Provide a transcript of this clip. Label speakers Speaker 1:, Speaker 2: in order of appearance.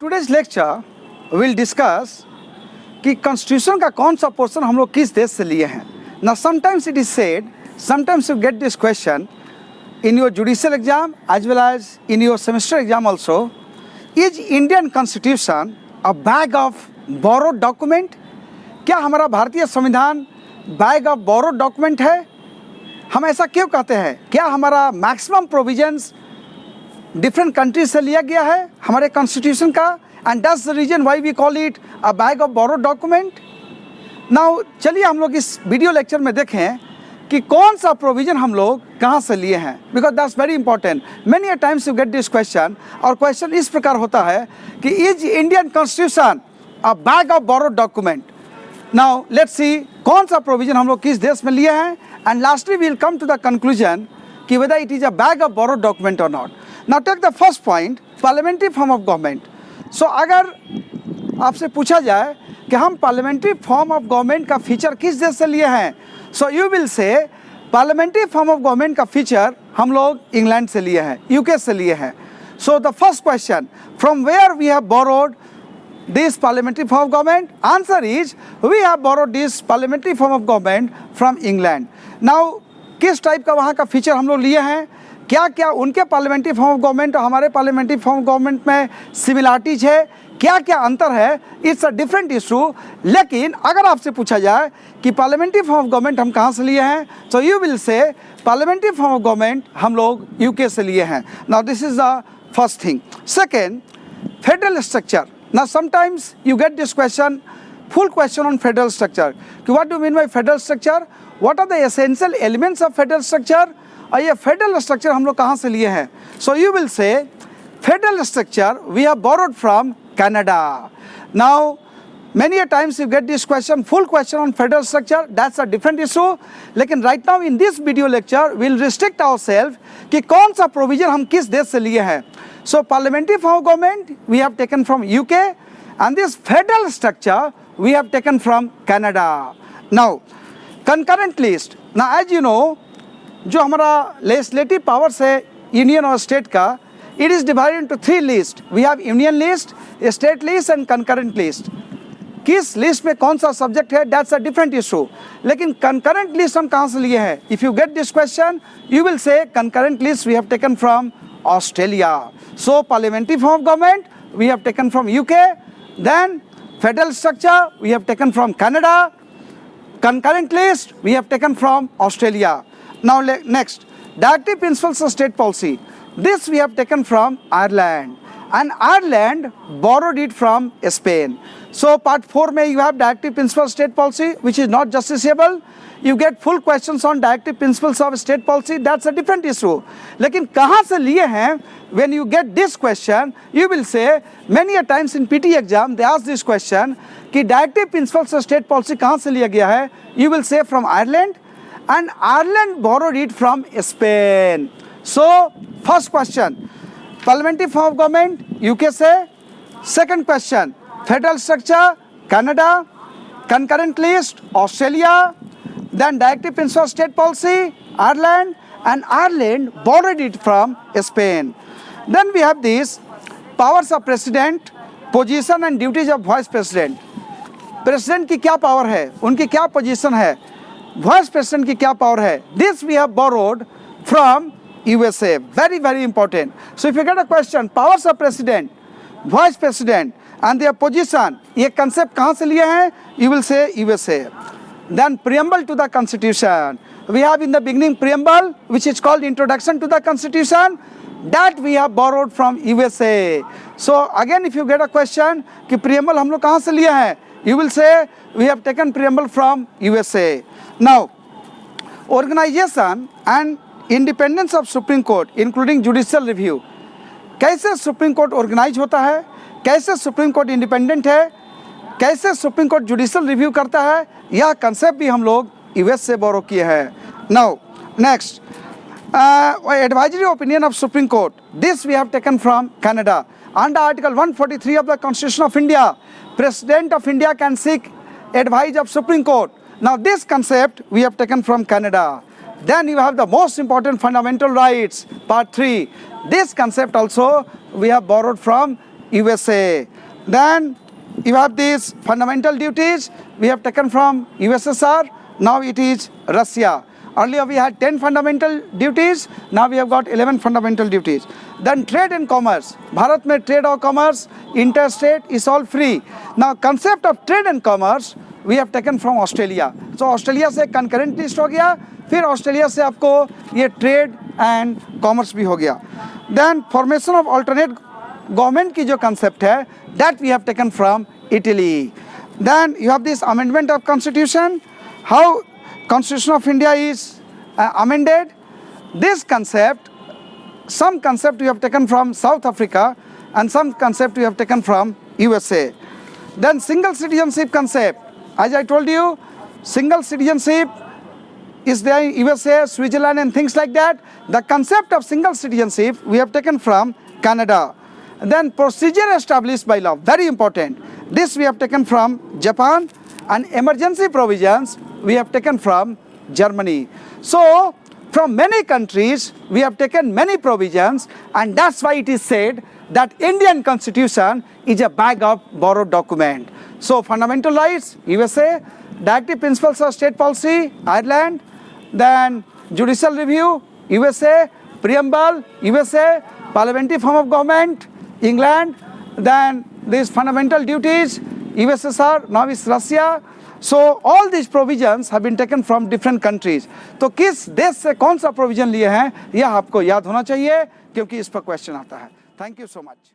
Speaker 1: Today's lecture will discuss कि constitution का कौन सा पोर्शन हम लोग किस देश से लिए हैं. ना sometimes it is said, sometimes you get this question in your judicial exam as well as in your semester exam also. Is Indian Constitution a bag of borrowed document? क्या हमारा भारतीय संविधान बैग ऑफ बोरोड डॉक्यूमेंट है? हम ऐसा क्यों कहते हैं? क्या हमारा मैक्सिमम प्रोविजंस डिफरेंट कंट्रीज से लिया गया है हमारे कॉन्स्टिट्यूशन का? And that's the reason why we call it a bag of borrowed document. Now चलिए हम लोग इस वीडियो लेक्चर में देखें कि कौन सा प्रोविजन हम लोग कहाँ से लिए हैं, because that's very important. Many a times you get this question, और क्वेश्चन इस प्रकार होता है कि is Indian constitution a bag of borrowed document. Now let's see कौन सा प्रोविजन हम लोग किस देश में लिए हैं, and lastly we will come to the conclusion कि whether it is a bag of borrowed document और not. Now take the first point, parliamentary form of government. So अगर आपसे पूछा जाए कि हम पार्लियामेंट्री फॉर्म ऑफ गवर्नमेंट का feature किस देश से लिए हैं, so you will say parliamentary form of government का फीचर हम लोग इंग्लैंड से लिए हैं, यूके से लिए हैं. So the first question, from where we have borrowed this parliamentary form of government? Answer is we have borrowed this parliamentary form of government from England. Now किस टाइप का वहाँ का फीचर हम लोग लिए हैं, क्या क्या उनके पार्लियामेंट्री फॉर्म ऑफ गवर्नमेंट और हमारे पार्लियामेंट्री फॉर्म ऑफ गवर्नमेंट में सिमिलरिटीज है, क्या क्या अंतर है, इट्स अ डिफरेंट इशू. लेकिन अगर आपसे पूछा जाए कि पार्लियामेंट्री फॉर्म ऑफ गवर्नमेंट हम कहाँ से लिए हैं, so you will say parliamentary form of government हम लोग यूके से लिए हैं. Now this is the first thing. Second, federal structure. Now sometimes you get this question, full question on federal structure. What do you mean by federal structure? What are the essential elements of federal structure? और ये federal structure हम लोग कहाँ से लिए हैं? So you will say federal structure we have borrowed from Canada. Now many a times you get this question, full question on federal structure, that's a different issue. लेकिन right now in this video lecture we'll restrict ourselves कि कौन सा provision हम किस देश से लिए हैं. So parliamentary form of government we have taken from UK, and this federal structure we have taken from Canada. Now concurrent list. Now as you know, जो हमारा legislative powers है यूनियन और स्टेट का, it is divided into three lists. We have union list, state list and concurrent list. किस list में कौन सा subject है, that's a different issue. लेकिन concurrent list हम कहाँ से लिए हैं? If you get this question, you will say concurrent list we have taken from Australia. So parliamentary form of government we have taken from UK, then federal structure we have taken from Canada, concurrent list we have taken from Australia. Now next, directive principles of state policy. This we have taken from Ireland, and Ireland borrowed it from Spain. So part 4 में you have directive principles of state policy which is not justiciable. You get full questions on directive principles of state policy, that's a different issue. लेकिन कहाँ से लिए हैं? When you get this question, you will say many a times in PT exam they ask this question कि directive principles of state policy कहाँ से लिया गया है? You will say from Ireland, and Ireland borrowed it from Spain. So first question, parliamentary form of government UK से. Second question, federal structure Canada, concurrent list Australia, then directive principles of state policy Ireland, and Ireland borrowed it from Spain. Then we have these powers of president, position and duties of vice president. President की क्या power है, उनकी क्या position है, vice president की क्या power है, this we have borrowed from USA. Very very important. So if you get a question, powers of president, vice president and their position, ये concept कहाँ से लिए हैं? You will say USA. Then preamble to the constitution. We have in the beginning preamble which is called introduction to the constitution, that we have borrowed from USA. So again if you get a question कि preamble हम लोग कहाँ से लिए हैं, you will say we have taken preamble from USA. Now organization and independence of Supreme Court including judicial review. कैसे supreme court organise होता है, कैसे सुप्रीम कोर्ट इंडिपेंडेंट है, कैसे सुप्रीम कोर्ट जुडिशियल रिव्यू करता है, यह कंसेप्ट भी हम लोग यूएस से बोरो किए हैं. Now next, advisory opinion of Supreme Court, this we have taken from Canada. Under article 143 of the constitution of India, president of India can seek advice of Supreme Court. Now this concept we have taken from Canada. Then you have the most important fundamental rights, part 3. This concept also we have borrowed from USA. Then you have these fundamental duties we have taken from USSR, now it is Russia. Earlier we had 10 fundamental duties, now we have got 11 fundamental duties. Then trade and commerce. Bharat mein trade or commerce, interstate is all free. Now concept of trade and commerce we have taken from Australia. So Australia से concurrent list हो गया, फिर Australia से आपको ये trade and commerce भी हो गया. Then formation of alternate government की जो concept है, that we have taken from Italy. Then you have this amendment of constitution, how Constitution of India is amended. This concept, some concept we have taken from South Africa and some concept we have taken from USA. Then single citizenship concept, as I told you, single citizenship is there in USA, Switzerland and things like that. The concept of single citizenship we have taken from Canada. Then procedure established by law, very important. This we have taken from Japan, and emergency provisions we have taken from Germany. So from many countries we have taken many provisions, and that's why it is said that Indian Constitution is a bag of borrowed document. So fundamental rights, USA, directive principles of state policy, Ireland, then judicial review, USA, preamble, USA, parliamentary form of government, England, then these fundamental duties, USSR, now is Russia. So all these provisions have been taken from different countries. तो किस देश से कौन सा provision लिए हैं यह आपको याद होना चाहिए, क्योंकि इस पर क्वेश्चन आता है. Thank you so much.